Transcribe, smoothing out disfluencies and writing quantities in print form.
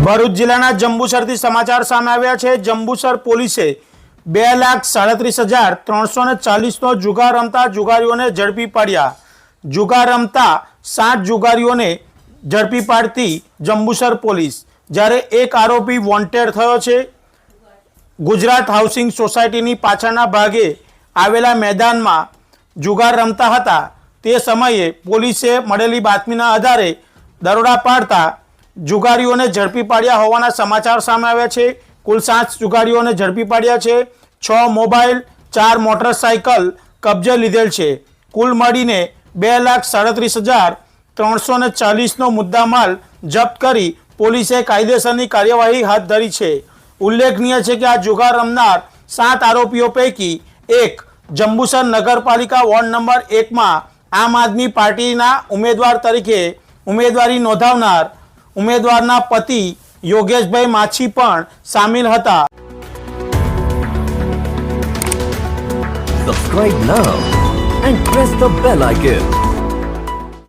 ભરૂચ જિલ્લાના જંબુસરથી સમાચાર સામે આવ્યા છે। જંબુસર પોલીસે 2,37,340નો જુગાર રમતા જુગારીઓને ઝડપી પાડ્યા। જુગાર રમતા 7 જુગારીઓને ઝડપી પાડતી જંબુસર પોલીસ, જ્યારે એક આરોપી વોન્ટેડ થયો છે। ગુજરાત હાઉસિંગ સોસાયટીની પાછળના ભાગે આવેલા મેદાનમાં જુગાર રમતા હતા। તે સમયે પોલીસે મળેલી બાતમીના આધારે દરોડા પાડતા जुगारीओने झड़पी पाड्या होवाना समाचार सामे आव्या छे। कुल 7 जुगारीओने झड़पी पाड्या छे। 6 मोबाइल 4 मोटरसाइकल कब्जे लीधेल छे। कुल मळीने 2,37,340नो मुद्दामाल जप्त करी पोलीसे कायदेसरनी कार्यवाही हाथ धरी छे। उल्लेखनीय छे के आ जुगार रमनार 7 आरोपीओ पैकी एक जंबूसर नगरपालिका वोर्ड नंबर 1 में आम आदमी पार्टीना उम्मीदवार तरीके उम्मीदवारी नोंधावनार उम्मीदवारना पति योगेशभाई माछी पण शामिल हता। Subscribe now and press the bell icon.